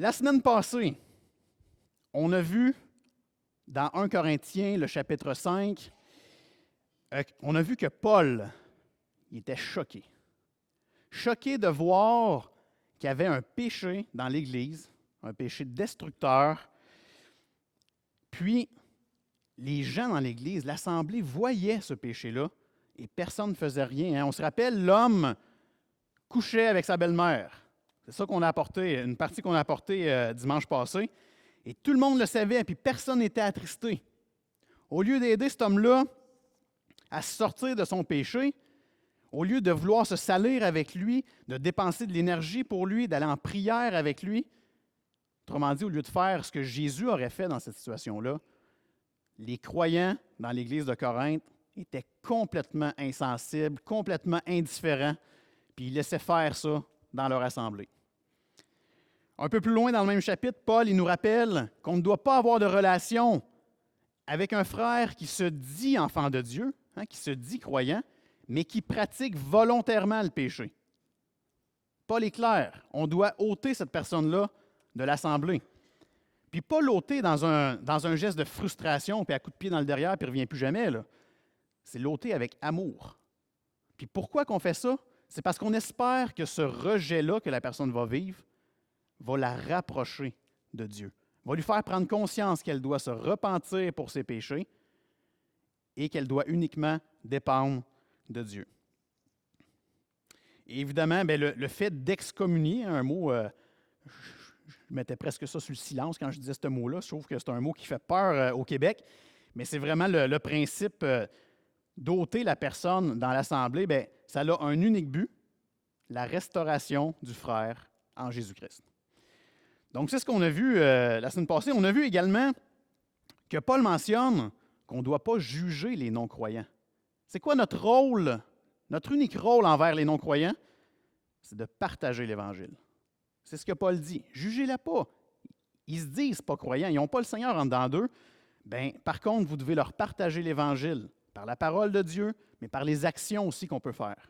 La semaine passée, on a vu dans 1 Corinthiens, le chapitre 5, on a vu que Paul, il était choqué. Choqué de voir qu'il y avait un péché dans l'Église, un péché destructeur. Puis, les gens dans l'Église, l'Assemblée, voyaient ce péché-là et personne ne faisait rien. On se rappelle, l'homme couchait avec sa belle-mère. C'est ça qu'on a apporté, une partie qu'on a apportée dimanche passé. Et tout le monde le savait, puis personne n'était attristé. Au lieu d'aider cet homme-là à sortir de son péché, au lieu de vouloir se salir avec lui, de dépenser de l'énergie pour lui, d'aller en prière avec lui, autrement dit, au lieu de faire ce que Jésus aurait fait dans cette situation-là, les croyants dans l'Église de Corinthe étaient complètement insensibles, complètement indifférents, puis ils laissaient faire ça dans leur assemblée. Un peu plus loin dans le même chapitre, Paul il nous rappelle qu'on ne doit pas avoir de relation avec un frère qui se dit enfant de Dieu, qui se dit croyant, mais qui pratique volontairement le péché. Paul est clair, on doit ôter cette personne-là de l'assemblée. Puis pas l'ôter dans un geste de frustration, puis à coup de pied dans le derrière, puis il ne revient plus jamais. Là. C'est l'ôter avec amour. Puis pourquoi qu'on fait ça? C'est parce qu'on espère que ce rejet-là que la personne va vivre va la rapprocher de Dieu, va lui faire prendre conscience qu'elle doit se repentir pour ses péchés et qu'elle doit uniquement dépendre de Dieu. Et évidemment, le fait d'excommunier, un mot, je mettais presque ça sur le silence quand je disais ce mot-là, je trouve que c'est un mot qui fait peur au Québec, mais c'est vraiment le principe d'ôter la personne dans l'Assemblée, ça a un unique but, la restauration du frère en Jésus-Christ. Donc, c'est ce qu'on a vu la semaine passée. On a vu également que Paul mentionne qu'on ne doit pas juger les non-croyants. C'est quoi notre rôle, notre unique rôle envers les non-croyants? C'est de partager l'Évangile. C'est ce que Paul dit. Jugez-les pas. Ils se disent pas croyants, ils n'ont pas le Seigneur en dedans d'eux. Par contre, vous devez leur partager l'Évangile par la parole de Dieu, mais par les actions aussi qu'on peut faire.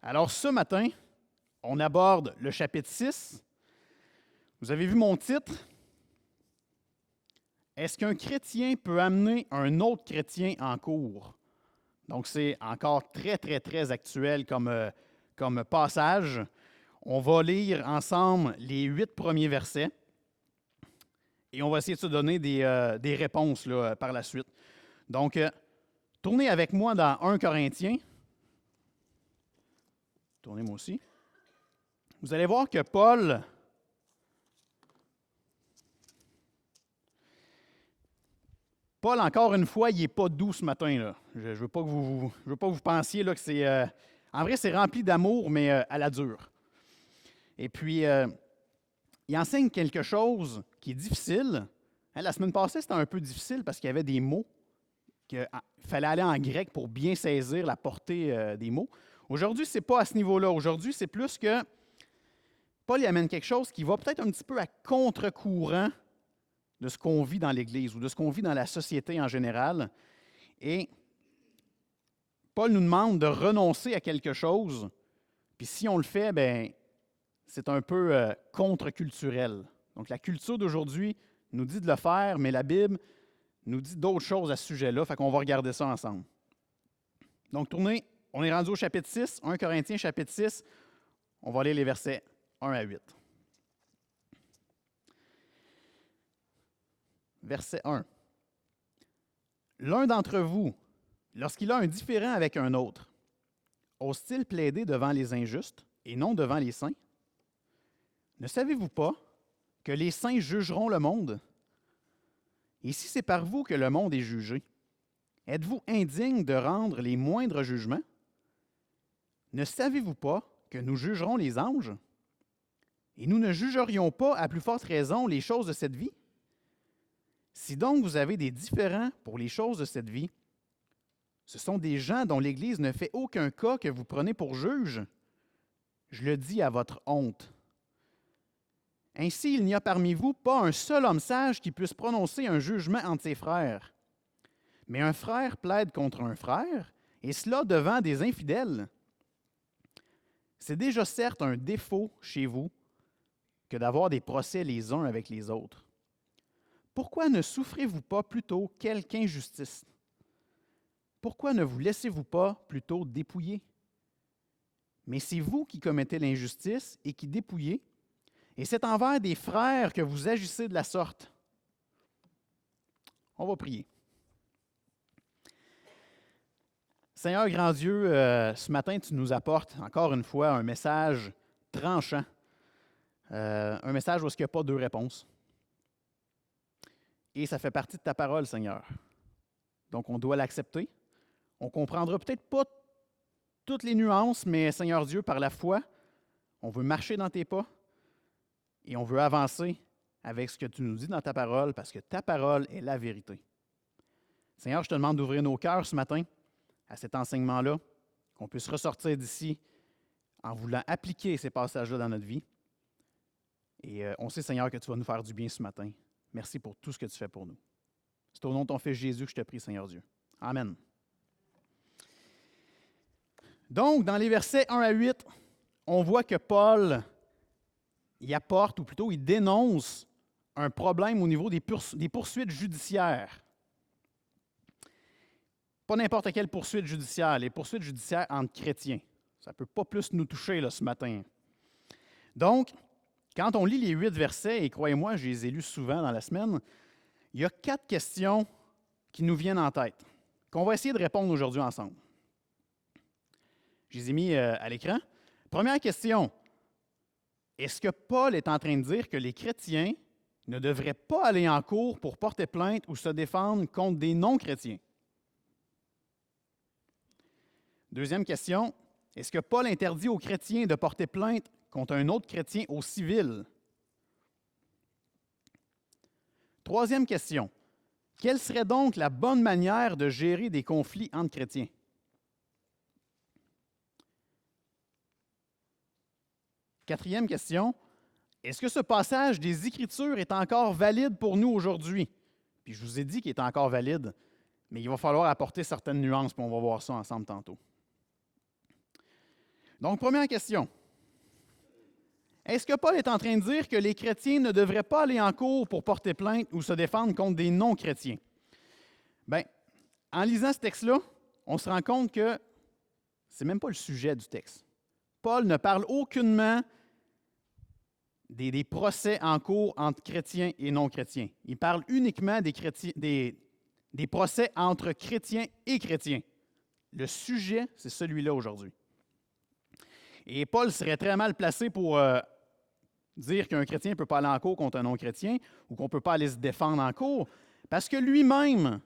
Alors, ce matin, on aborde le chapitre 6. Vous avez vu mon titre? Est-ce qu'un chrétien peut amener un autre chrétien en cours? Donc, c'est encore très, très, très actuel comme passage. On va lire ensemble les 8 premiers versets et on va essayer de se donner des réponses là, par la suite. Donc, tournez avec moi dans 1 Corinthiens. Tournez moi aussi. Vous allez voir que Paul encore une fois, il n'est pas doux ce matin. Là. Je ne veux pas que vous pensiez là, que c'est... en vrai, c'est rempli d'amour, mais à la dure. Et puis, il enseigne quelque chose qui est difficile. La semaine passée, c'était un peu difficile parce qu'il y avait des mots qu'il fallait aller en grec pour bien saisir la portée des mots. Aujourd'hui, ce n'est pas à ce niveau-là. Aujourd'hui, c'est plus que Paul y amène quelque chose qui va peut-être un petit peu à contre-courant de ce qu'on vit dans l'Église ou de ce qu'on vit dans la société en général. Et Paul nous demande de renoncer à quelque chose. Puis si on le fait, c'est un peu contre-culturel. Donc la culture d'aujourd'hui nous dit de le faire, mais la Bible nous dit d'autres choses à ce sujet-là. Fait qu'on va regarder ça ensemble. Donc tournez. On est rendu au chapitre 6, 1 Corinthiens chapitre 6. On va lire les versets 1 à 8. Verset 1. L'un d'entre vous, lorsqu'il a un différend avec un autre, ose-t-il plaider devant les injustes et non devant les saints? Ne savez-vous pas que les saints jugeront le monde? Et si c'est par vous que le monde est jugé, êtes-vous indigne de rendre les moindres jugements? Ne savez-vous pas que nous jugerons les anges? Et nous ne jugerions pas à plus forte raison les choses de cette vie? Si donc vous avez des différends pour les choses de cette vie, ce sont des gens dont l'Église ne fait aucun cas que vous prenez pour juges. Je le dis à votre honte. Ainsi, il n'y a parmi vous pas un seul homme sage qui puisse prononcer un jugement entre ses frères. Mais un frère plaide contre un frère, et cela devant des infidèles. C'est déjà certes un défaut chez vous que d'avoir des procès les uns avec les autres. Pourquoi ne souffrez-vous pas plutôt quelque injustice? Pourquoi ne vous laissez-vous pas plutôt dépouiller? Mais c'est vous qui commettez l'injustice et qui dépouillez, et c'est envers des frères que vous agissez de la sorte. On va prier. Seigneur grand Dieu, ce matin, tu nous apportes encore une fois un message tranchant, un message où il n'y a pas deux réponses. Et ça fait partie de ta parole, Seigneur. Donc, on doit l'accepter. On ne comprendra peut-être pas toutes les nuances, mais Seigneur Dieu, par la foi, on veut marcher dans tes pas et on veut avancer avec ce que tu nous dis dans ta parole, parce que ta parole est la vérité. Seigneur, je te demande d'ouvrir nos cœurs ce matin à cet enseignement-là, qu'on puisse ressortir d'ici en voulant appliquer ces passages-là dans notre vie. Et on sait, Seigneur, que tu vas nous faire du bien ce matin. Merci pour tout ce que tu fais pour nous. C'est au nom de ton Fils Jésus que je te prie, Seigneur Dieu. Amen. Donc, dans les versets 1 à 8, on voit que Paul y apporte, ou plutôt il dénonce un problème au niveau des poursuites judiciaires. Pas n'importe quelle poursuite judiciaire, les poursuites judiciaires entre chrétiens. Ça ne peut pas plus nous toucher là, ce matin. Donc, quand on lit les 8 versets, et croyez-moi, je les ai lus souvent dans la semaine, il y a 4 questions qui nous viennent en tête, qu'on va essayer de répondre aujourd'hui ensemble. Je les ai mis à l'écran. Première question, est-ce que Paul est en train de dire que les chrétiens ne devraient pas aller en cour pour porter plainte ou se défendre contre des non-chrétiens? Deuxième question, est-ce que Paul interdit aux chrétiens de porter plainte contre un autre chrétien au civil? Troisième question, quelle serait donc la bonne manière de gérer des conflits entre chrétiens? Quatrième question, est-ce que ce passage des Écritures est encore valide pour nous aujourd'hui? Puis je vous ai dit qu'il est encore valide, mais il va falloir apporter certaines nuances, puis on va voir ça ensemble tantôt. Donc, première question. Est-ce que Paul est en train de dire que les chrétiens ne devraient pas aller en cour pour porter plainte ou se défendre contre des non-chrétiens? Bien, en lisant ce texte-là, on se rend compte que ce n'est même pas le sujet du texte. Paul ne parle aucunement des procès en cours entre chrétiens et non-chrétiens. Il parle uniquement des procès entre chrétiens et chrétiens. Le sujet, c'est celui-là aujourd'hui. Et Paul serait très mal placé pour dire qu'un chrétien ne peut pas aller en cour contre un non-chrétien ou qu'on ne peut pas aller se défendre en cour, parce que lui-même,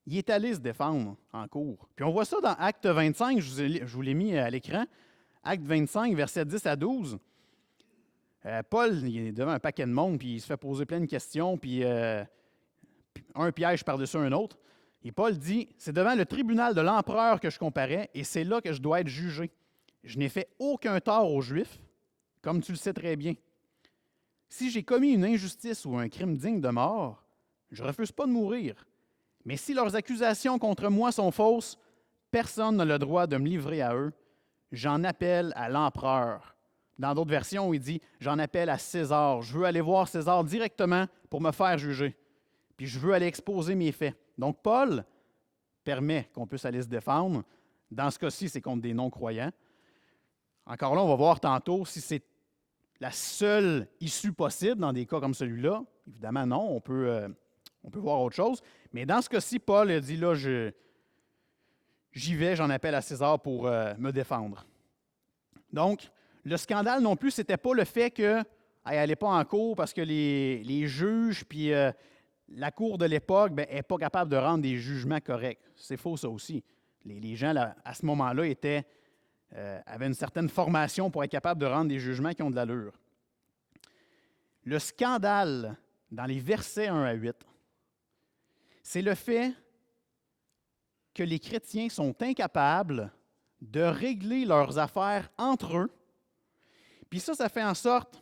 il est allé se défendre en cour. Puis on voit ça dans Acte 25, je vous l'ai mis à l'écran, Acte 25, versets 10 à 12. Paul, il est devant un paquet de monde, puis il se fait poser plein de questions, puis un piège par-dessus un autre. Et Paul dit, « C'est devant le tribunal de l'empereur que je comparais, et c'est là que je dois être jugé. Je n'ai fait aucun tort aux Juifs, comme tu le sais très bien. Si j'ai commis une injustice ou un crime digne de mort, je ne refuse pas de mourir. Mais si leurs accusations contre moi sont fausses, personne n'a le droit de me livrer à eux. J'en appelle à l'empereur. » Dans d'autres versions, il dit « J'en appelle à César. Je veux aller voir César directement pour me faire juger. Puis je veux aller exposer mes faits. » Donc Paul permet qu'on puisse aller se défendre. Dans ce cas-ci, c'est contre des non-croyants. Encore là, on va voir tantôt si c'est la seule issue possible dans des cas comme celui-là. Évidemment, non, on peut voir autre chose. Mais dans ce cas-ci, Paul a dit, là, j'y vais, j'en appelle à César pour me défendre. Donc, le scandale non plus, ce n'était pas le fait qu'elle n'allait pas en cour parce que les juges puis la cour de l'époque n'est pas capable de rendre des jugements corrects. C'est faux, ça aussi. Les gens, là, à ce moment-là, avaient une certaine formation pour être capables de rendre des jugements qui ont de l'allure. Le scandale dans les versets 1 à 8, c'est le fait que les chrétiens sont incapables de régler leurs affaires entre eux. Puis ça fait en sorte,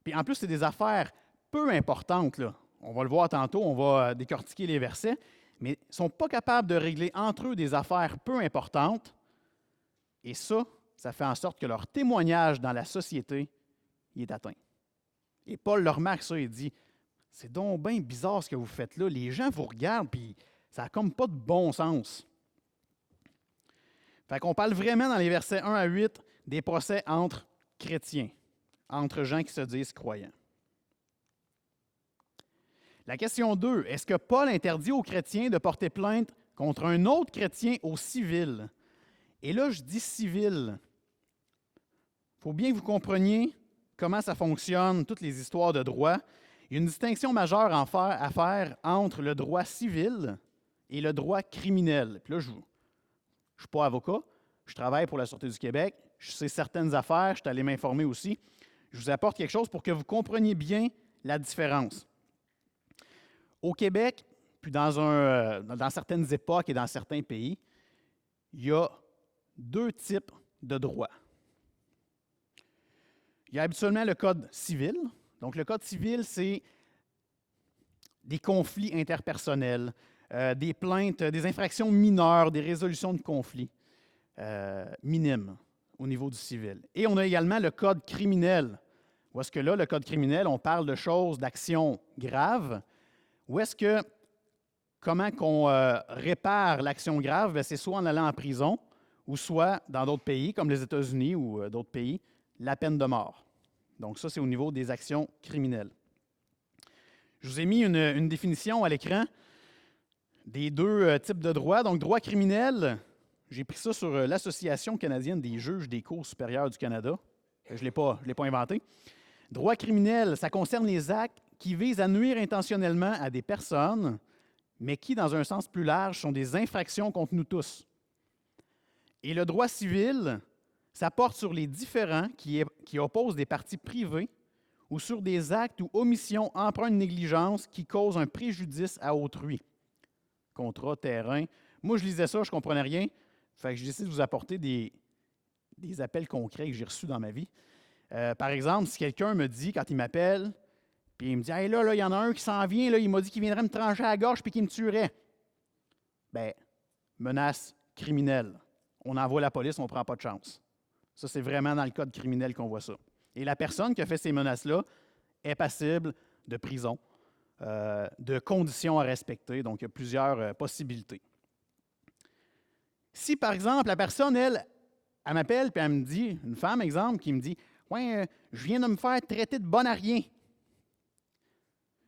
puis en plus, c'est des affaires peu importantes, là. On va le voir tantôt, on va décortiquer les versets, mais ils ne sont pas capables de régler entre eux des affaires peu importantes. Et ça ça fait en sorte que leur témoignage dans la société il est atteint. Et Paul le remarque ça, il dit, c'est donc bien bizarre ce que vous faites là, les gens vous regardent, puis ça n'a comme pas de bon sens. Fait qu'on parle vraiment dans les versets 1 à 8 des procès entre chrétiens, entre gens qui se disent croyants. La question 2, est-ce que Paul interdit aux chrétiens de porter plainte contre un autre chrétien au civil? Et là, je dis civil. Il faut bien que vous compreniez comment ça fonctionne, toutes les histoires de droit. Il y a une distinction majeure à faire entre le droit civil et le droit criminel. Puis là, je ne suis pas avocat, je travaille pour la Sûreté du Québec, je sais certaines affaires, je suis allé m'informer aussi. Je vous apporte quelque chose pour que vous compreniez bien la différence. Au Québec, puis dans certaines époques et dans certains pays, il y a deux types de droits. Il y a habituellement le code civil. Donc, le code civil, c'est des conflits interpersonnels, des plaintes, des infractions mineures, des résolutions de conflits minimes au niveau du civil. Et on a également le code criminel. Où est-ce que là, le code criminel, on parle de choses, d'actions graves. Où est-ce que, comment qu'on répare l'action grave? Bien, c'est soit en allant en prison, ou soit dans d'autres pays, comme les États-Unis ou d'autres pays, la peine de mort. Donc ça, c'est au niveau des actions criminelles. Je vous ai mis une définition à l'écran des deux types de droits. Donc, droit criminel, j'ai pris ça sur l'Association canadienne des juges des cours supérieures du Canada. Je ne l'ai pas inventé. Droit criminel, ça concerne les actes qui visent à nuire intentionnellement à des personnes, mais qui, dans un sens plus large, sont des infractions contre nous tous. Et le droit civil, ça porte sur les différends qui opposent des parties privées ou sur des actes ou omissions empreints de négligence qui causent un préjudice à autrui. Contrat, terrain. Moi, je lisais ça, je ne comprenais rien. Fait que j'ai décidé de vous apporter des appels concrets que j'ai reçus dans ma vie. Par exemple, si quelqu'un me dit, quand il m'appelle, puis il me dit « Hey, là, il y en a un qui s'en vient, là, il m'a dit qu'il viendrait me trancher à la gorge puis qu'il me tuerait. » Bien, menace criminelle. On envoie la police, on ne prend pas de chance. Ça, c'est vraiment dans le code criminel qu'on voit ça. Et la personne qui a fait ces menaces-là est passible de prison, de conditions à respecter. Donc, il y a plusieurs possibilités. Si, par exemple, la personne, elle m'appelle et elle me dit, une femme, exemple, qui me dit « Ouais, je viens de me faire traiter de bon à rien. »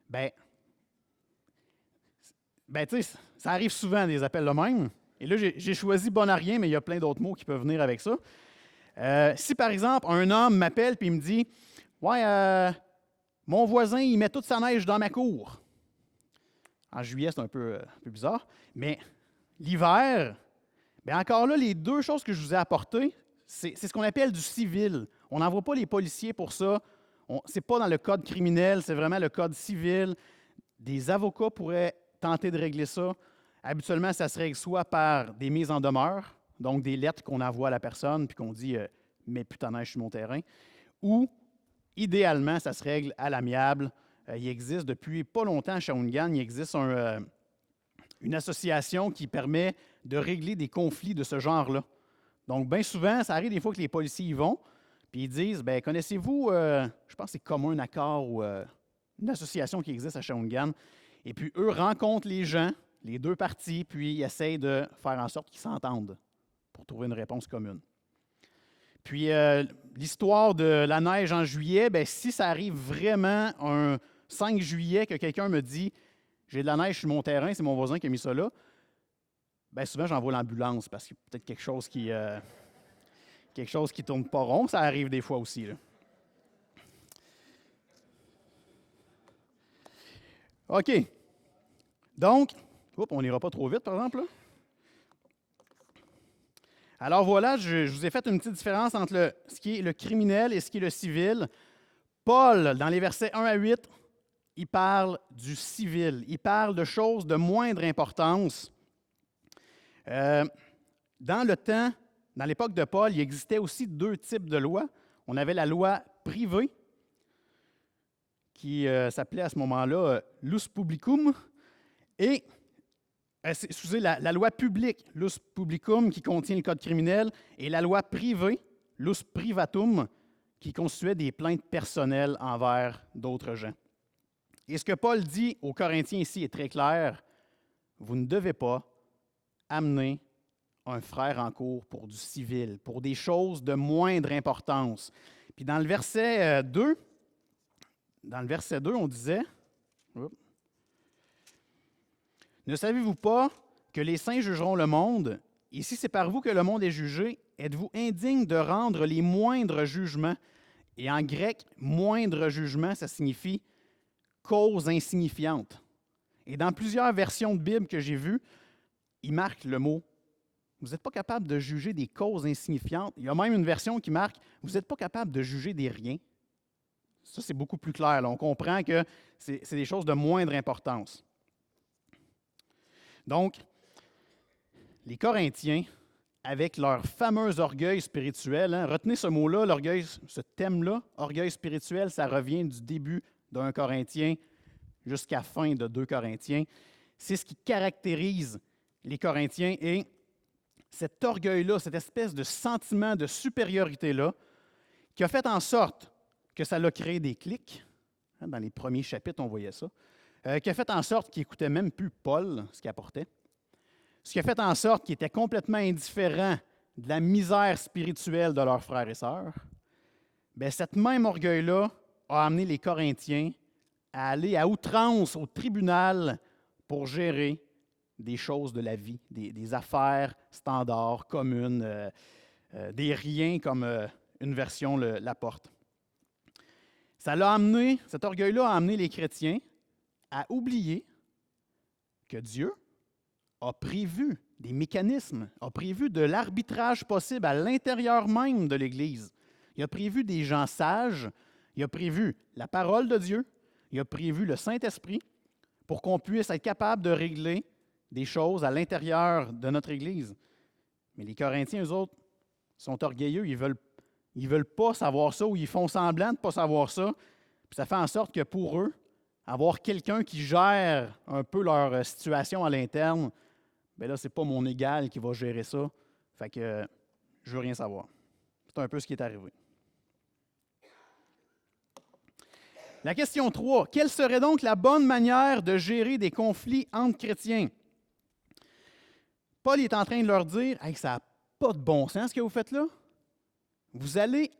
Ben, tu sais, ça arrive souvent des appels de même. Et là, j'ai choisi bon à rien, mais il y a plein d'autres mots qui peuvent venir avec ça. Si, par exemple, un homme m'appelle et me dit « Ouais, mon voisin, il met toute sa neige dans ma cour. » En juillet, c'est un peu bizarre. Mais l'hiver, bien encore là, les deux choses que je vous ai apportées, c'est ce qu'on appelle du civil. On n'envoie pas les policiers pour ça. Ce n'est pas dans le code criminel, c'est vraiment le code civil. Des avocats pourraient tenter de régler ça. Habituellement, ça se règle soit par des mises en demeure, donc des lettres qu'on envoie à la personne puis qu'on dit « mets plus ta neige sur mon terrain », ou idéalement, ça se règle à l'amiable. Il existe depuis pas longtemps à Shawinigan, il existe une association qui permet de régler des conflits de ce genre-là. Donc, bien souvent, ça arrive des fois que les policiers y vont, puis ils disent, bien, connaissez-vous, je pense que c'est Commun Accord ou une association qui existe à Shawinigan, et puis eux rencontrent les gens, les deux parties, puis ils essayent de faire en sorte qu'ils s'entendent pour trouver une réponse commune. Puis, l'histoire de la neige en juillet, bien, si ça arrive vraiment un 5 juillet que quelqu'un me dit « J'ai de la neige sur mon terrain, c'est mon voisin qui a mis ça là », bien, souvent, j'envoie l'ambulance parce qu'il y a peut-être quelque chose qui tourne pas rond. Ça arrive des fois aussi, là. OK. Donc, on n'ira pas trop vite, par exemple, là. Alors voilà, je vous ai fait une petite différence entre ce qui est le criminel et ce qui est le civil. Paul, dans les versets 1 à 8, il parle du civil. Il parle de choses de moindre importance. Dans l'époque de Paul, il existait aussi deux types de lois. On avait la loi privée, qui s'appelait à ce moment-là « Lus Publicum », et la loi publique, Lus Publicum, qui contient le code criminel, et la loi privée, lus privatum, qui constituait des plaintes personnelles envers d'autres gens. Et ce que Paul dit aux Corinthiens ici est très clair. Vous ne devez pas amener un frère en cours pour du civil, pour des choses de moindre importance. Puis dans le verset 2, on disait, ne savez-vous pas que les saints jugeront le monde, et si c'est par vous que le monde est jugé, êtes-vous indigne de rendre les moindres jugements? Et en grec, moindre jugement, ça signifie cause insignifiante. Et dans plusieurs versions de Bible que j'ai vues, il marque le mot. Vous n'êtes pas capable de juger des causes insignifiantes. Il y a même une version qui marque, vous n'êtes pas capable de juger des riens. Ça, c'est beaucoup plus clair. Là. On comprend que c'est des choses de moindre importance. Donc, les Corinthiens, avec leur fameux orgueil spirituel, retenez ce mot-là, l'orgueil, ce thème-là, orgueil spirituel, ça revient du début d'un Corinthien jusqu'à la fin de 2 Corinthiens. C'est ce qui caractérise les Corinthiens et cet orgueil-là, cette espèce de sentiment de supériorité-là, qui a fait en sorte que ça a créé des clics. Dans les premiers chapitres, on voyait ça. Qui a fait en sorte qu'ils n'écoutaient même plus Paul, ce qu'il apportait. Ce qui a fait en sorte qu'ils étaient complètement indifférents de la misère spirituelle de leurs frères et sœurs. Bien, cet même orgueil-là a amené les Corinthiens à aller à outrance au tribunal pour gérer des choses de la vie, des affaires standards, communes, des riens, comme une version l'apporte. Cet orgueil-là a amené les chrétiens à oublier que Dieu a prévu des mécanismes, a prévu de l'arbitrage possible à l'intérieur même de l'Église. Il a prévu des gens sages, il a prévu la parole de Dieu, il a prévu le Saint-Esprit pour qu'on puisse être capable de régler des choses à l'intérieur de notre Église. Mais les Corinthiens, eux autres, sont orgueilleux, ils veulent pas savoir ça ou ils font semblant de ne pas savoir ça. Puis ça fait en sorte que pour eux, avoir quelqu'un qui gère un peu leur situation à l'interne, bien là, ce n'est pas mon égal qui va gérer ça. Fait que je ne veux rien savoir. C'est un peu ce qui est arrivé. La question 3. Quelle serait donc la bonne manière de gérer des conflits entre chrétiens? Paul est en train de leur dire hey, ça n'a pas de bon sens ce que vous faites là. Vous allez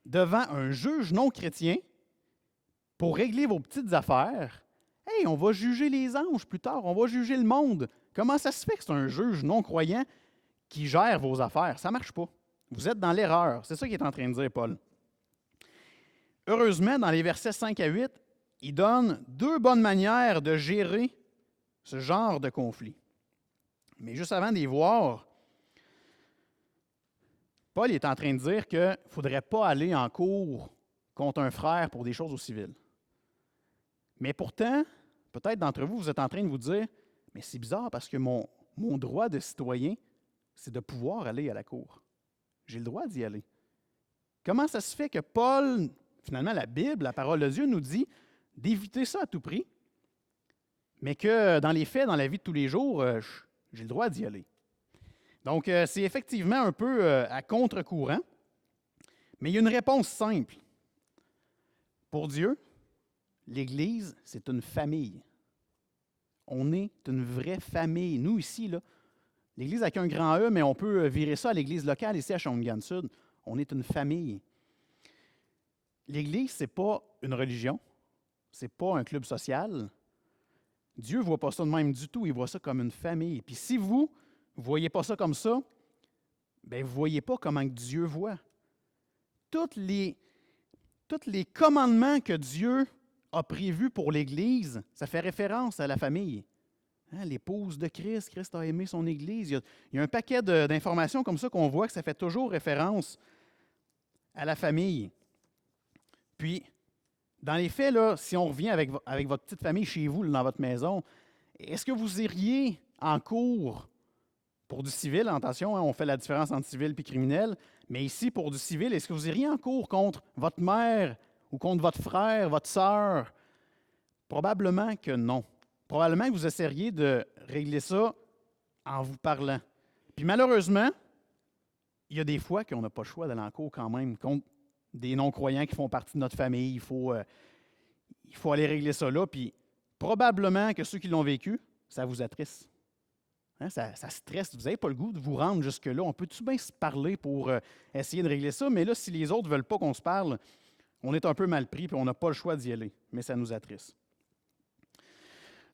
devant un juge non chrétien pour régler vos petites affaires. Hey, on va juger les anges plus tard, on va juger le monde. Comment ça se fait que c'est un juge non-croyant qui gère vos affaires? Ça ne marche pas. Vous êtes dans l'erreur. C'est ça qu'il est en train de dire, Paul. Heureusement, dans les versets 5 à 8, il donne 2 bonnes manières de gérer ce genre de conflit. Mais juste avant d'y voir, Paul est en train de dire qu'il ne faudrait pas aller en cour contre un frère pour des choses au civil. Mais pourtant, peut-être d'entre vous, vous êtes en train de vous dire « Mais c'est bizarre parce que mon droit de citoyen, c'est de pouvoir aller à la cour. J'ai le droit d'y aller. » Comment ça se fait que Paul, finalement la Bible, la parole de Dieu, nous dit d'éviter ça à tout prix, mais que dans les faits, dans la vie de tous les jours, j'ai le droit d'y aller? Donc, c'est effectivement un peu à contre-courant, mais il y a une réponse simple. Pour Dieu, l'Église, c'est une famille. On est une vraie famille. Nous, ici, là, l'Église avec un grand E, mais on peut virer ça à l'Église locale, ici à Shawinigan-Sud. On est une famille. L'Église, ce n'est pas une religion, ce n'est pas un club social. Dieu ne voit pas ça de même du tout, il voit ça comme une famille. Puis si vous ne voyez pas ça comme ça, bien, vous ne voyez pas comment Dieu voit. Tous les commandements que Dieu a prévus pour l'Église, ça fait référence à la famille. Hein, l'épouse de Christ, Christ a aimé son Église. Il y a un paquet d'informations comme ça qu'on voit que ça fait toujours référence à la famille. Puis, dans les faits, là, si on revient avec votre petite famille chez vous, là, dans votre maison, est-ce que vous iriez en cour pour du civil? Attention, hein, on fait la différence entre civil et criminel, mais ici, pour du civil, est-ce que vous iriez en cour contre votre mère ou contre votre frère, votre sœur? Probablement que non. Probablement que vous essaieriez de régler ça en vous parlant. Puis malheureusement, il y a des fois qu'on n'a pas le choix d'aller en cours quand même contre des non-croyants qui font partie de notre famille. Il faut aller régler ça là. Puis probablement que ceux qui l'ont vécu, ça vous attriste. Hein, ça stresse. Vous n'avez pas le goût de vous rendre jusque-là. On peut tout bien se parler pour essayer de régler ça. Mais là, si les autres ne veulent pas qu'on se parle, on est un peu mal pris et on n'a pas le choix d'y aller. Mais ça nous attriste.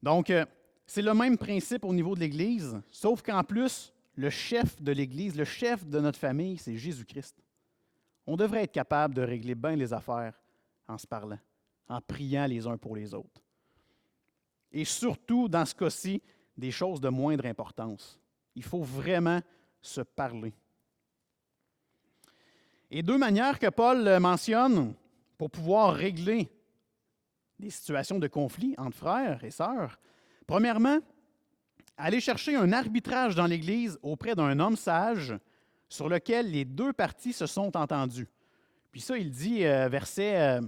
Donc, c'est le même principe au niveau de l'Église, sauf qu'en plus, le chef de l'Église, le chef de notre famille, c'est Jésus-Christ. On devrait être capable de régler bien les affaires en se parlant, en priant les uns pour les autres. Et surtout, dans ce cas-ci, des choses de moindre importance. Il faut vraiment se parler. Et deux manières que Paul mentionne pour pouvoir régler des situations de conflit entre frères et sœurs. Premièrement, aller chercher un arbitrage dans l'Église auprès d'un homme sage sur lequel les deux parties se sont entendues. Puis ça, il dit, verset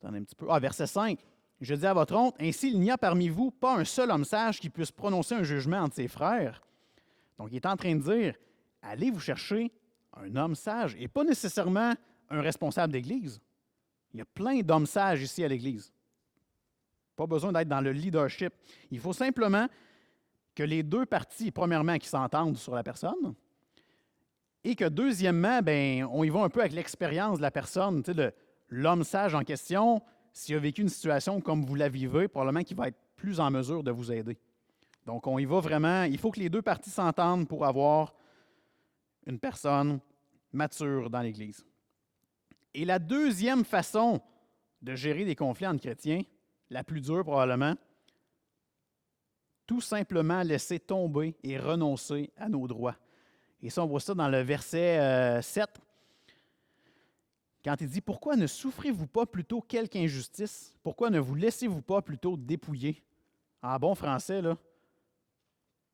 5, « Je dis à votre honte, ainsi il n'y a parmi vous pas un seul homme sage qui puisse prononcer un jugement entre ses frères. » Donc, il est en train de dire, allez vous chercher un homme sage, et pas nécessairement un responsable d'Église. Il y a plein d'hommes sages ici à l'Église. Pas besoin d'être dans le leadership. Il faut simplement que les deux parties, premièrement, qui s'entendent sur la personne, et que deuxièmement, on y va un peu avec l'expérience de la personne. Tu sais, l'homme sage en question, s'il a vécu une situation comme vous la vivez, probablement qu'il va être plus en mesure de vous aider. Donc, on y va vraiment. Il faut que les deux parties s'entendent pour avoir une personne mature dans l'Église. Et la deuxième façon de gérer des conflits entre chrétiens, la plus dure probablement, tout simplement laisser tomber et renoncer à nos droits. Et ça, on voit ça dans le verset 7, quand il dit « Pourquoi ne souffrez-vous pas plutôt quelque injustice? Pourquoi ne vous laissez-vous pas plutôt dépouiller? » En bon français, là,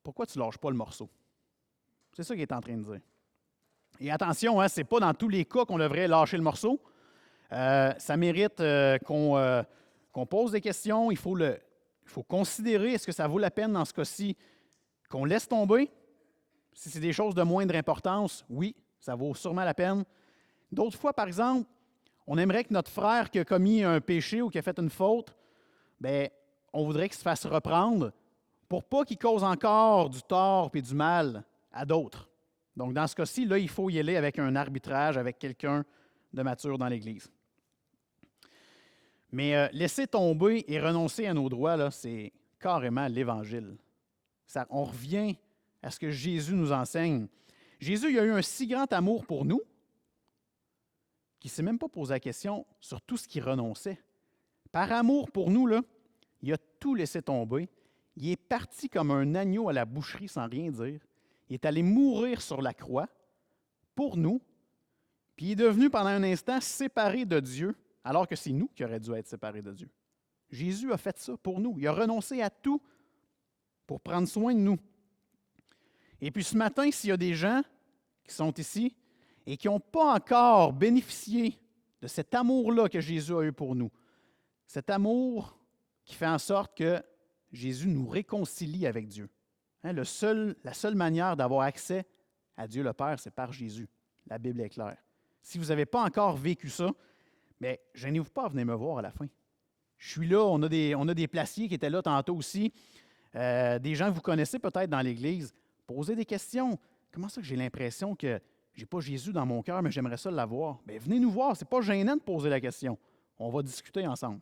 pourquoi tu ne lâches pas le morceau? C'est ça qu'il est en train de dire. Et attention, ce n'est pas dans tous les cas qu'on devrait lâcher le morceau. Ça mérite qu'on pose des questions. Il faut considérer, est-ce que ça vaut la peine dans ce cas-ci qu'on laisse tomber? Si c'est des choses de moindre importance, oui, ça vaut sûrement la peine. D'autres fois, par exemple, on aimerait que notre frère qui a commis un péché ou qui a fait une faute, on voudrait qu'il se fasse reprendre pour pas qu'il cause encore du tort et du mal à d'autres. Donc, dans ce cas-ci, là, il faut y aller avec un arbitrage, avec quelqu'un de mature dans l'Église. Mais laisser tomber et renoncer à nos droits, là, c'est carrément l'Évangile. On revient à ce que Jésus nous enseigne. Jésus il a eu un si grand amour pour nous qu'il ne s'est même pas posé la question sur tout ce qu'il renonçait. Par amour pour nous, là, il a tout laissé tomber. Il est parti comme un agneau à la boucherie sans rien dire. Il est allé mourir sur la croix pour nous, puis il est devenu pendant un instant séparé de Dieu, alors que c'est nous qui aurions dû être séparés de Dieu. Jésus a fait ça pour nous. Il a renoncé à tout pour prendre soin de nous. Et puis ce matin, s'il y a des gens qui sont ici et qui n'ont pas encore bénéficié de cet amour-là que Jésus a eu pour nous, cet amour qui fait en sorte que Jésus nous réconcilie avec Dieu. La seule manière d'avoir accès à Dieu le Père, c'est par Jésus. La Bible est claire. Si vous n'avez pas encore vécu ça, gênez-vous pas à venir me voir à la fin. Je suis là, on a des placiers qui étaient là tantôt aussi. Des gens que vous connaissez peut-être dans l'Église. Posez des questions. Comment ça que j'ai l'impression que je n'ai pas Jésus dans mon cœur, mais j'aimerais ça l'avoir? Venez nous voir, ce n'est pas gênant de poser la question. On va discuter ensemble.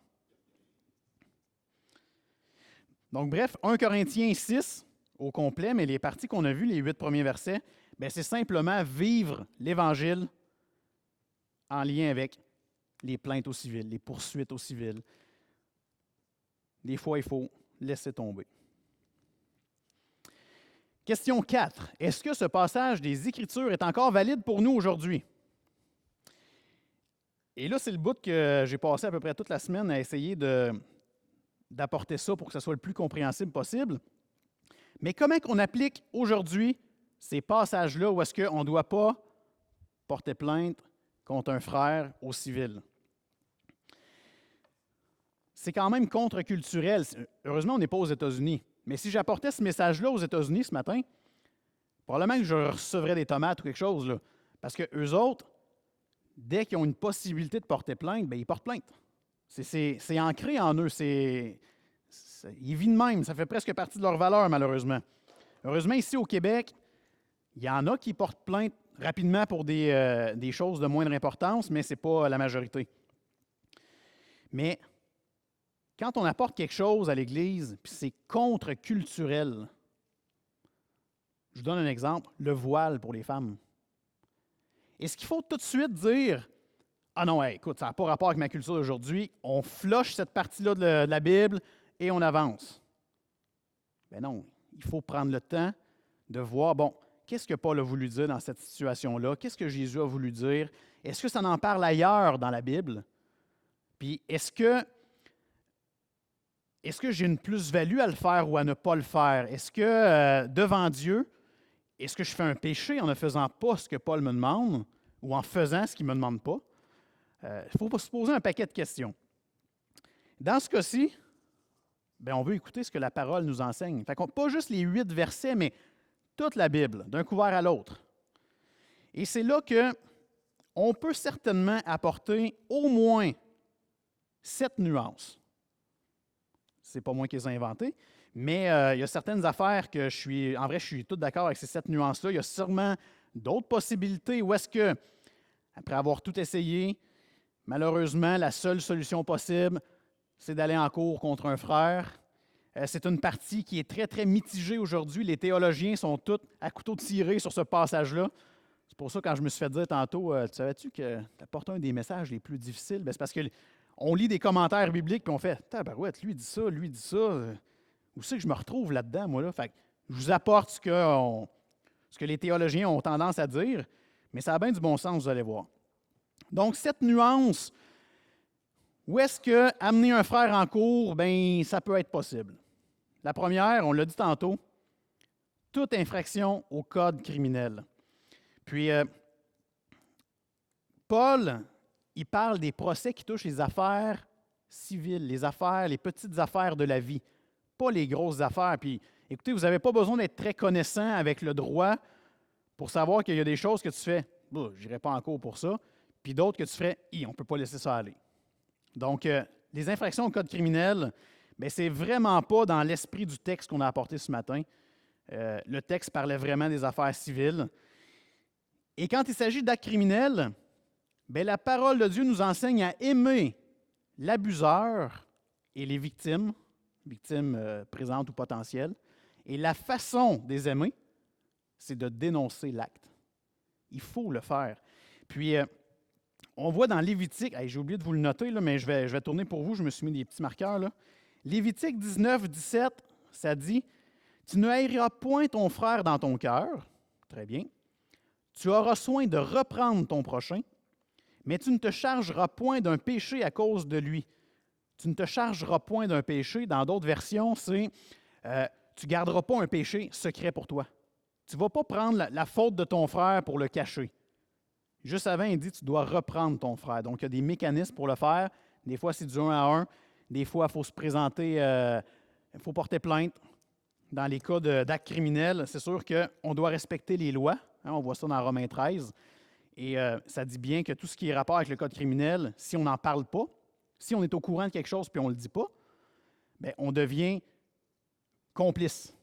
Donc bref, 1 Corinthiens 6 au complet, mais les parties qu'on a vues, les 8 premiers versets, c'est simplement vivre l'Évangile en lien avec les plaintes au civil, les poursuites au civil. Des fois, il faut laisser tomber. Question 4. Est-ce que ce passage des Écritures est encore valide pour nous aujourd'hui? Et là, c'est le bout que j'ai passé à peu près toute la semaine à essayer d'apporter ça pour que ce soit le plus compréhensible possible. Mais comment on applique aujourd'hui ces passages-là où est-ce qu'on ne doit pas porter plainte contre un frère au civil? C'est quand même contre-culturel. Heureusement, on n'est pas aux États-Unis. Mais si j'apportais ce message-là aux États-Unis ce matin, probablement que je recevrais des tomates ou quelque chose, là. Parce que eux autres, dès qu'ils ont une possibilité de porter plainte, bien, ils portent plainte. C'est ancré en eux. Ils vivent de même. Ça fait presque partie de leur valeur, malheureusement. Heureusement, ici au Québec, il y en a qui portent plainte rapidement pour des choses de moindre importance, mais ce n'est pas la majorité. Mais quand on apporte quelque chose à l'Église, puis c'est contre-culturel, je vous donne un exemple, le voile pour les femmes. Est-ce qu'il faut tout de suite dire « Ah non, hey, écoute, ça n'a pas rapport avec ma culture d'aujourd'hui, on floche cette partie-là de la Bible et on avance. » Ben non, il faut prendre le temps de voir, bon, qu'est-ce que Paul a voulu dire dans cette situation-là? Qu'est-ce que Jésus a voulu dire? Est-ce que ça en parle ailleurs dans la Bible? Puis est-ce que j'ai une plus-value à le faire ou à ne pas le faire? Est-ce que devant Dieu, est-ce que je fais un péché en ne faisant pas ce que Paul me demande ou en faisant ce qu'il ne me demande pas? Il faut se poser un paquet de questions. Dans ce cas-ci, bien, on veut écouter ce que la parole nous enseigne. Fait qu'on, pas juste les 8 versets, mais toute la Bible, d'un couvert à l'autre. Et c'est là qu'on peut certainement apporter au moins 7 nuances. C'est pas moi qui les ai inventées, mais il y a certaines affaires que je suis tout d'accord avec ces 7 nuances-là. Il y a sûrement d'autres possibilités où est-ce que, après avoir tout essayé, malheureusement, la seule solution possible, c'est d'aller en cours contre un frère. C'est une partie qui est très, très mitigée aujourd'hui. Les théologiens sont tous à couteau tiré sur ce passage-là. C'est pour ça, quand je me suis fait dire tantôt, tu savais-tu que tu apportes un des messages les plus difficiles? Bien, c'est parce qu'on lit des commentaires bibliques et on fait « Tabarouette, lui dit ça, lui dit ça. Où c'est que je me retrouve là-dedans, moi? » Là? Fait que je vous apporte ce que les théologiens ont tendance à dire, mais ça a bien du bon sens, vous allez voir. Donc, cette nuance, où est-ce que amener un frère en cours, bien, ça peut être possible? La première, on l'a dit tantôt, toute infraction au code criminel. Puis, Paul, il parle des procès qui touchent les affaires civiles, les petites affaires de la vie, pas les grosses affaires. Puis, écoutez, vous n'avez pas besoin d'être très connaissant avec le droit pour savoir qu'il y a des choses que tu fais, je n'irai pas en cours pour ça, puis d'autres que tu ferais, on ne peut pas laisser ça aller. Donc, les infractions au code criminel, bien, ce n'est vraiment pas dans l'esprit du texte qu'on a apporté ce matin. Le texte parlait vraiment des affaires civiles. Et quand il s'agit d'actes criminels, bien, la parole de Dieu nous enseigne à aimer l'abuseur et les victimes présentes ou potentielles. Et la façon de les aimer, c'est de dénoncer l'acte. Il faut le faire. Puis, on voit dans Lévitique, j'ai oublié de vous le noter, là, mais je vais tourner pour vous, je me suis mis des petits marqueurs. Là. Lévitique 19, 17, ça dit « Tu ne haïras point ton frère dans ton cœur. » Très bien. « Tu auras soin de reprendre ton prochain, mais tu ne te chargeras point d'un péché à cause de lui. » Tu ne te chargeras point d'un péché. Dans d'autres versions, c'est tu ne garderas pas un péché secret pour toi. Tu ne vas pas prendre la faute de ton frère pour le cacher. Juste avant, il dit tu dois reprendre ton frère. Donc, il y a des mécanismes pour le faire. Des fois, c'est du 1 à 1. Des fois, il faut se présenter, il faut porter plainte. Dans les cas d'actes criminels, c'est sûr qu'on doit respecter les lois. Hein, on voit ça dans Romains 13. Et ça dit bien que tout ce qui est rapport avec le code criminel, si on n'en parle pas, si on est au courant de quelque chose puis on ne le dit pas, bien, on devient complice.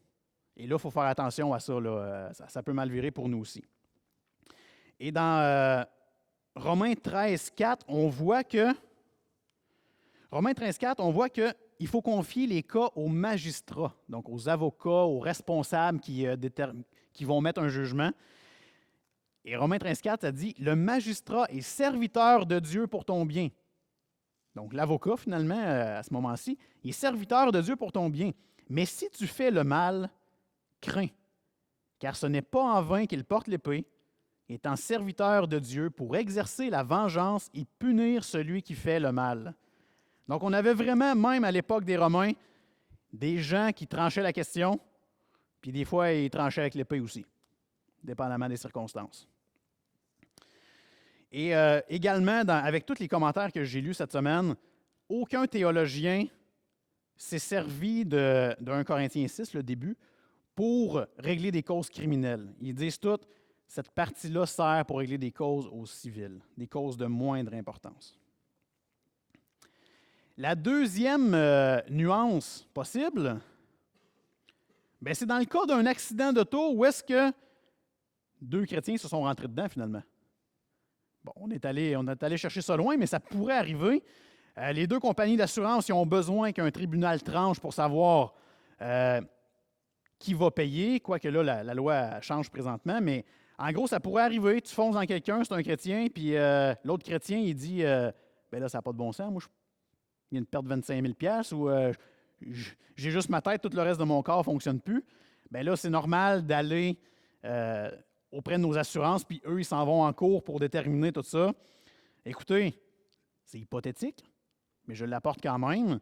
Et là, il faut faire attention à ça, là. Ça peut mal virer pour nous aussi. Et dans Romains 13, 4, on voit qu'il faut confier les cas aux magistrats, donc aux avocats, aux responsables qui vont mettre un jugement. Et Romains 13, 4, ça dit « Le magistrat est serviteur de Dieu pour ton bien. » Donc l'avocat, finalement, à ce moment-ci, il est serviteur de Dieu pour ton bien. Mais si tu fais le mal, crains, car ce n'est pas en vain qu'il porte l'épée, étant serviteur de Dieu pour exercer la vengeance et punir celui qui fait le mal. Donc, on avait vraiment, même à l'époque des Romains, des gens qui tranchaient la question, puis des fois, ils tranchaient avec l'épée aussi, dépendamment des circonstances. Et également, avec tous les commentaires que j'ai lus cette semaine, aucun théologien s'est servi de 1 Corinthiens 6, le début, pour régler des causes criminelles. Ils disent toutes, cette partie-là sert pour régler des causes au civil, des causes de moindre importance. La deuxième nuance possible, ben, c'est dans le cas d'un accident d'auto où est-ce que deux chrétiens se sont rentrés dedans finalement. Bon, on est allé chercher ça loin, mais ça pourrait arriver. Les deux compagnies d'assurance ils ont besoin qu'un tribunal tranche pour savoir qui va payer, quoique là, la loi change présentement, mais en gros, ça pourrait arriver. Tu fonces dans quelqu'un, c'est un chrétien, puis l'autre chrétien, il dit ben là, ça n'a pas de bon sens, moi, il y a une perte de 25 000 ou j'ai juste ma tête, tout le reste de mon corps ne fonctionne plus. Bien là, c'est normal d'aller auprès de nos assurances, puis eux, ils s'en vont en cours pour déterminer tout ça. Écoutez, c'est hypothétique, mais je l'apporte quand même.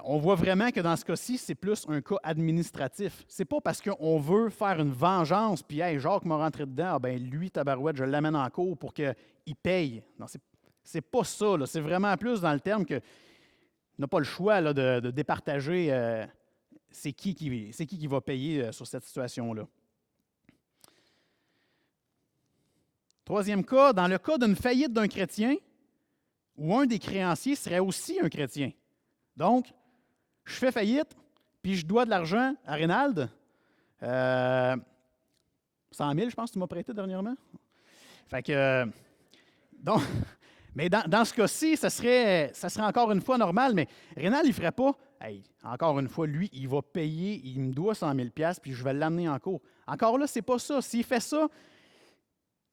On voit vraiment que dans ce cas-ci, c'est plus un cas administratif. C'est pas parce qu'on veut faire une vengeance, puis hey, Jacques m'a rentré dedans, ah ben lui, tabarouette, je l'amène en cours pour qu'il paye. Non, c'est pas ça. Là. C'est vraiment plus dans le terme que n'a pas le choix là, de départager c'est qui va payer sur cette situation-là. Troisième cas, dans le cas d'une faillite d'un chrétien, où un des créanciers serait aussi un chrétien. Donc, je fais faillite, puis je dois de l'argent à Reynald. 100 000, je pense que tu m'as prêté dernièrement. Fait que, donc, mais dans ce cas-ci, ça serait encore une fois normal, mais Reynald, il ne ferait pas, hey, encore une fois, lui, il va payer, il me doit 100 000 puis je vais l'amener en cours. Encore là, c'est pas ça. S'il fait ça,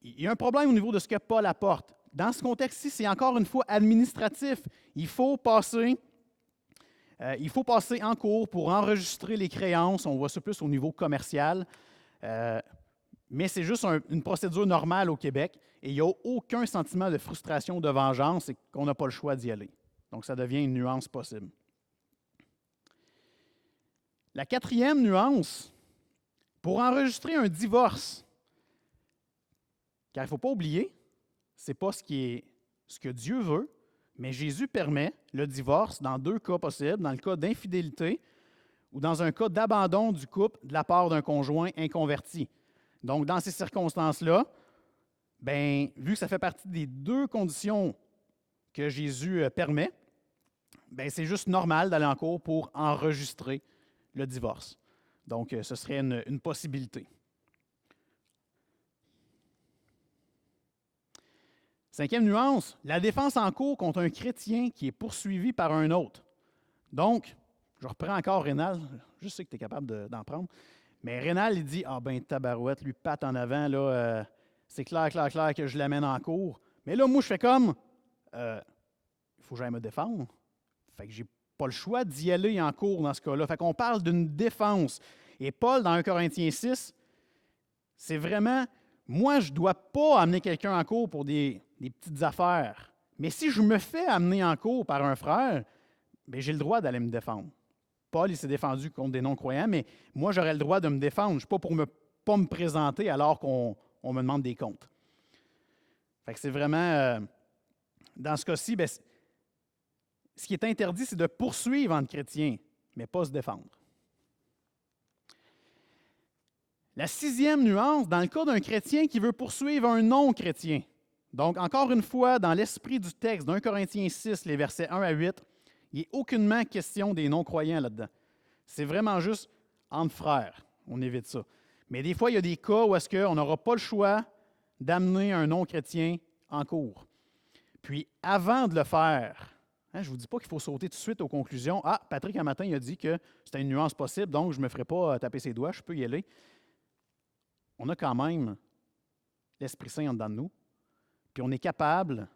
il y a un problème au niveau de ce que Paul apporte. Dans ce contexte-ci, c'est encore une fois administratif. Il faut passer en cours pour enregistrer les créances. On voit ça plus au niveau commercial. Mais c'est juste une procédure normale au Québec. Et il n'y a aucun sentiment de frustration ou de vengeance et qu'on n'a pas le choix d'y aller. Donc, ça devient une nuance possible. La quatrième nuance, pour enregistrer un divorce, car il ne faut pas oublier, ce n'est pas ce que Dieu veut, mais Jésus permet le divorce dans deux cas possibles, dans le cas d'infidélité ou dans un cas d'abandon du couple de la part d'un conjoint inconverti. Donc, dans ces circonstances-là, bien, vu que ça fait partie des deux conditions que Jésus permet, bien, c'est juste normal d'aller en cours pour enregistrer le divorce. Donc, ce serait une possibilité. Cinquième nuance, la défense en cours contre un chrétien qui est poursuivi par un autre. Donc, je reprends encore Rénal, je sais que tu es capable d'en prendre, mais Rénal, il dit « Ah ben tabarouette, lui patte en avant, là, c'est clair que je l'amène en cours. » Mais là, moi, je fais comme il faut que j'aille me défendre. Fait que j'ai pas le choix d'y aller en cours dans ce cas-là. Fait qu'on parle d'une défense. Et Paul, dans 1 Corinthiens 6, c'est vraiment, moi, je ne dois pas amener quelqu'un en cours pour des petites affaires. Mais si je me fais amener en cours par un frère, bien, j'ai le droit d'aller me défendre. Paul, il s'est défendu contre des non-croyants, mais moi, j'aurais le droit de me défendre. Je ne suis pas pour pas me présenter alors qu'on me demande des comptes. Fait que c'est vraiment, dans ce cas-ci, bien, ce qui est interdit, c'est de poursuivre entre chrétiens, mais pas se défendre. La sixième nuance, dans le cas d'un chrétien qui veut poursuivre un non-chrétien. Donc, encore une fois, dans l'esprit du texte d'1 Corinthiens 6, les versets 1 à 8, il n'est aucunement question des non-croyants là-dedans. C'est vraiment juste entre frères. On évite ça. Mais des fois, il y a des cas où est-ce qu'on n'aura pas le choix d'amener un non-chrétien en cours. Puis, avant de le faire, je ne vous dis pas qu'il faut sauter tout de suite aux conclusions. Ah, Patrick, un matin, il a dit que c'était une nuance possible, donc je ne me ferai pas taper ses doigts, je peux y aller. On a quand même l'Esprit Saint en dedans de nous, puis on est capable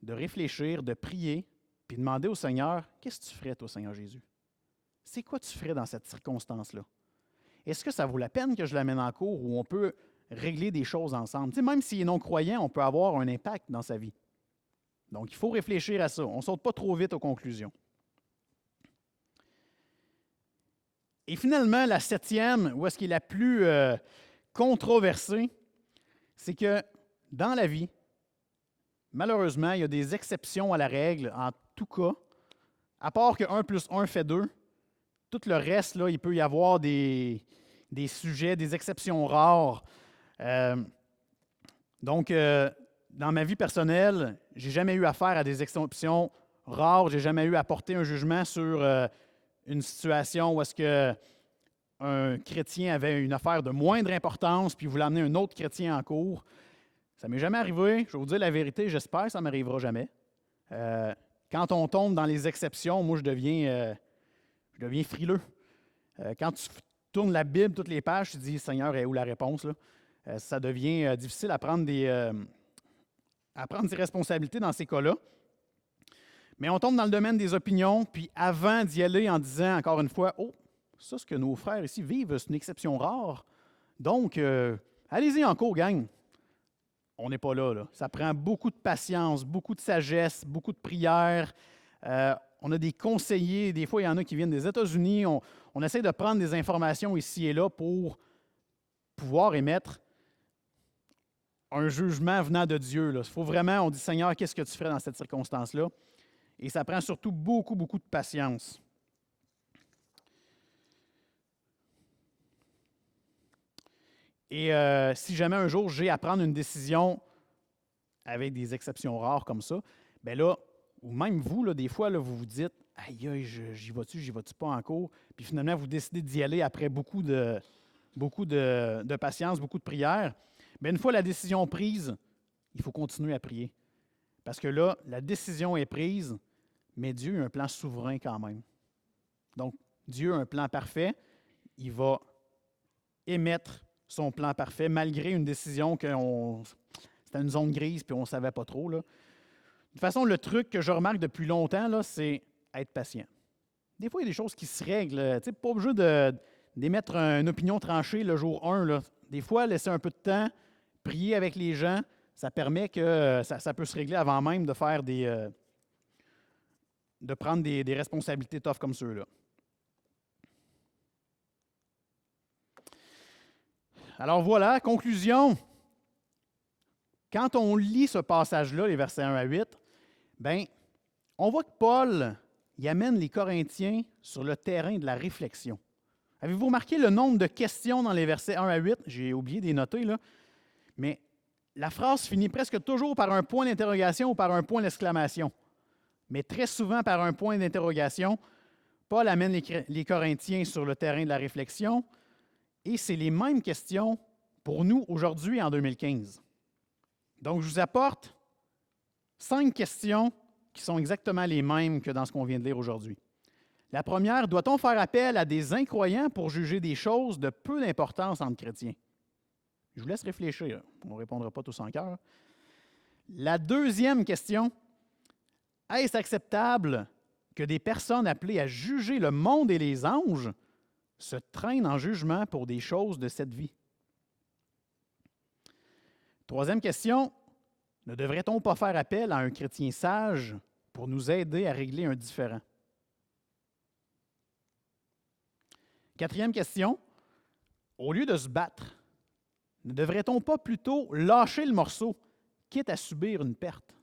de réfléchir, de prier, puis demander au Seigneur, qu'est-ce que tu ferais, toi, Seigneur Jésus? C'est quoi tu ferais dans cette circonstance-là? Est-ce que ça vaut la peine que je l'amène en cours où on peut régler des choses ensemble? Tu sais, même s'il est non-croyant, on peut avoir un impact dans sa vie. Donc, il faut réfléchir à ça. On ne saute pas trop vite aux conclusions. Et finalement, la septième, où est-ce qui est la plus controversée, c'est que dans la vie, malheureusement, il y a des exceptions à la règle en tout cas. À part que 1 plus 1 fait 2, tout le reste, là, il peut y avoir des des sujets, des exceptions rares. Dans ma vie personnelle, j'ai jamais eu affaire à des exceptions rares. J'ai jamais eu à porter un jugement sur une situation où est-ce que un chrétien avait une affaire de moindre importance puis voulait amener un autre chrétien en cours. Ça m'est jamais arrivé. Je vais vous dire la vérité, j'espère que ça ne m'arrivera jamais. Quand on tombe dans les exceptions, moi, je deviens frileux. Quand tu tournes la Bible, toutes les pages, tu te dis, Seigneur, est où la réponse? Là? Ça devient difficile à prendre ses responsabilités dans ces cas-là. Mais on tombe dans le domaine des opinions, puis avant d'y aller en disant, encore une fois, oh, ça, ce que nos frères ici vivent, c'est une exception rare. Donc, allez-y en cours, gang. On n'est pas là. Ça prend beaucoup de patience, beaucoup de sagesse, beaucoup de prière. On a des conseillers. Des fois, il y en a qui viennent des États-Unis. On essaie de prendre des informations ici et là pour pouvoir émettre un jugement venant de Dieu. Il faut vraiment, on dit, Seigneur, qu'est-ce que tu ferais dans cette circonstance-là? Et ça prend surtout beaucoup, beaucoup de patience. Et si jamais un jour j'ai à prendre une décision avec des exceptions rares comme ça, bien là, ou même vous, là, des fois, là, vous vous dites « Aïe, aïe, j'y vas-tu pas en cours? » Puis finalement, vous décidez d'y aller après beaucoup de patience, beaucoup de prière. Bien, une fois la décision prise, il faut continuer à prier. Parce que là, la décision est prise, mais Dieu a un plan souverain quand même. Donc, Dieu a un plan parfait. Il va émettre son plan parfait, malgré une décision c'était une zone grise puis on ne savait pas trop. Là. De toute façon, le truc que je remarque depuis longtemps, là, c'est être patient. Des fois, il y a des choses qui se règlent. Tu sais, pas obligé d'émettre une opinion tranchée le jour 1. Là. Des fois, laisser un peu de temps, prier avec les gens, ça permet que ça peut se régler avant même de faire de prendre des responsabilités tough comme ceux-là. Alors voilà, conclusion. Quand on lit ce passage-là, les versets 1 à 8, bien, on voit que Paul y amène les Corinthiens sur le terrain de la réflexion. Avez-vous remarqué le nombre de questions dans les versets 1 à 8? J'ai oublié de les noter, là. Mais la phrase finit presque toujours par un point d'interrogation ou par un point d'exclamation. Mais très souvent par un point d'interrogation. Paul amène les Corinthiens sur le terrain de la réflexion. Et c'est les mêmes questions pour nous aujourd'hui en 2015. Donc, je vous apporte 5 questions qui sont exactement les mêmes que dans ce qu'on vient de lire aujourd'hui. La première, doit-on faire appel à des incroyants pour juger des choses de peu d'importance entre chrétiens? Je vous laisse réfléchir. On ne répondra pas tous en cœur. La deuxième question, est-ce acceptable que des personnes appelées à juger le monde et les anges se traînent en jugement pour des choses de cette vie? Troisième question, ne devrait-on pas faire appel à un chrétien sage pour nous aider à régler un différend? Quatrième question, au lieu de se battre, ne devrait-on pas plutôt lâcher le morceau, quitte à subir une perte?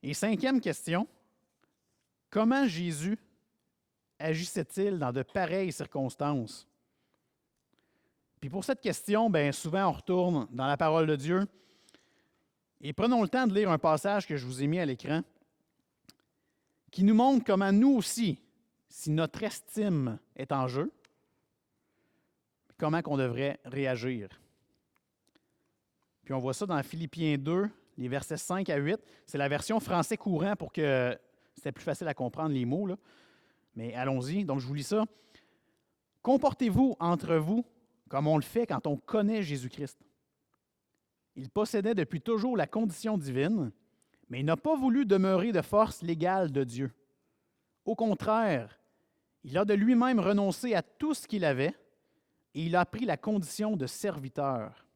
Et cinquième question, comment Jésus agissait-il dans de pareilles circonstances? Puis pour cette question, bien, souvent on retourne dans la parole de Dieu et prenons le temps de lire un passage que je vous ai mis à l'écran qui nous montre comment nous aussi, si notre estime est en jeu, comment on devrait réagir. Puis on voit ça dans Philippiens 2, les versets 5 à 8. C'est la version français courant pour que c'était plus facile à comprendre les mots, là. Mais allons-y, donc je vous lis ça. « Comportez-vous entre vous comme on le fait quand on connaît Jésus-Christ. Il possédait depuis toujours la condition divine, mais il n'a pas voulu demeurer de force l'égale de Dieu. Au contraire, il a de lui-même renoncé à tout ce qu'il avait et il a pris la condition de serviteur.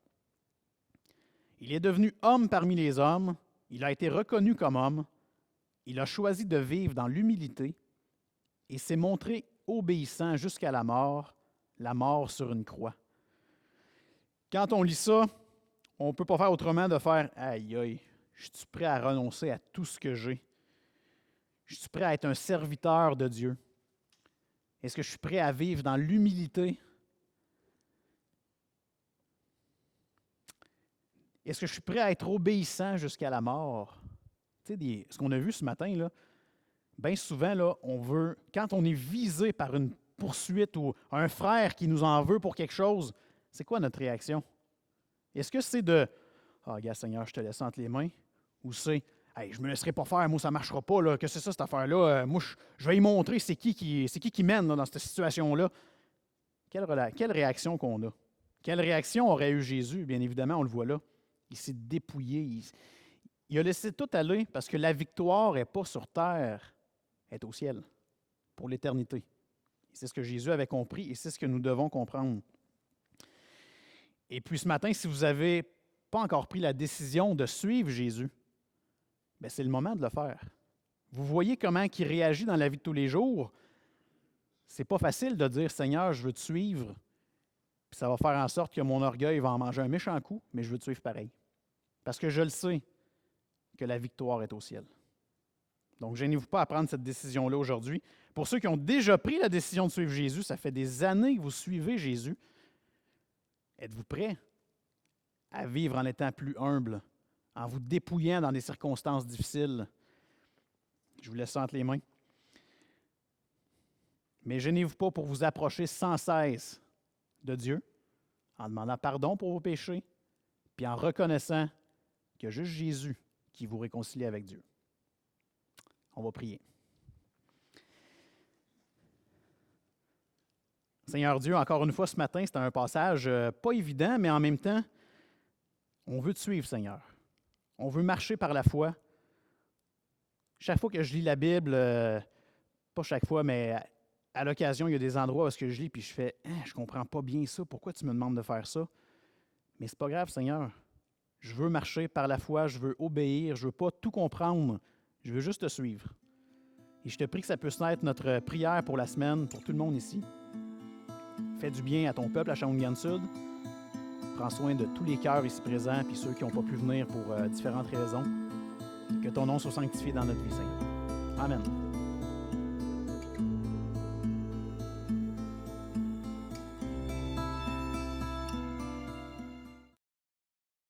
Il est devenu homme parmi les hommes, il a été reconnu comme homme, il a choisi de vivre dans l'humilité et s'est montré obéissant jusqu'à la mort sur une croix. » Quand on lit ça, on ne peut pas faire autrement de faire « Aïe, aïe, je suis prêt à renoncer à tout ce que j'ai. Je suis prêt à être un serviteur de Dieu. » Est-ce que je suis prêt à vivre dans l'humilité? Est-ce que je suis prêt à être obéissant jusqu'à la mort? Tu sais, ce qu'on a vu ce matin, là, bien souvent, là, quand on est visé par une poursuite ou un frère qui nous en veut pour quelque chose, c'est quoi notre réaction? Est-ce que c'est de Ah, gars, Seigneur, je te laisse entre les mains? Ou c'est Hey, je ne me laisserai pas faire, moi, ça ne marchera pas, là. Que c'est ça, cette affaire-là? Moi, je vais y montrer c'est qui mène là, dans cette situation-là. Quelle réaction qu'on a? Quelle réaction aurait eu Jésus? Bien évidemment, on le voit là. Il s'est dépouillé. Il a laissé tout aller parce que la victoire n'est pas sur terre, elle est au ciel, pour l'éternité. C'est ce que Jésus avait compris et c'est ce que nous devons comprendre. Et puis ce matin, si vous n'avez pas encore pris la décision de suivre Jésus, bien, c'est le moment de le faire. Vous voyez comment il réagit dans la vie de tous les jours. C'est pas facile de dire « Seigneur, je veux te suivre », puis ça va faire en sorte que mon orgueil va en manger un méchant coup, mais je veux te suivre pareil. Parce que je le sais que la victoire est au ciel. Donc, gênez-vous pas à prendre cette décision-là aujourd'hui. Pour ceux qui ont déjà pris la décision de suivre Jésus, ça fait des années que vous suivez Jésus. Êtes-vous prêts à vivre en étant plus humble, en vous dépouillant dans des circonstances difficiles? Je vous laisse ça entre les mains. Mais gênez-vous pas pour vous approcher sans cesse de Dieu, en demandant pardon pour vos péchés, puis en reconnaissant qu'il y a juste Jésus qui vous réconcilie avec Dieu. On va prier. Seigneur Dieu, encore une fois ce matin, c'était un passage pas évident, mais en même temps, on veut te suivre, Seigneur. On veut marcher par la foi. Chaque fois que je lis la Bible, pas chaque fois, mais à l'occasion, il y a des endroits où je lis puis je fais « je comprends pas bien ça, pourquoi tu me demandes de faire ça? » Mais c'est pas grave, Seigneur. Je veux marcher par la foi, je veux obéir, je veux pas tout comprendre, je veux juste te suivre. Et je te prie que ça puisse être notre prière pour la semaine, pour tout le monde ici. Fais du bien à ton peuple à Shawinigan-Sud. Prends soin de tous les cœurs ici présents, puis ceux qui n'ont pas pu venir pour différentes raisons. Que ton nom soit sanctifié dans notre vie, Seigneur. Amen.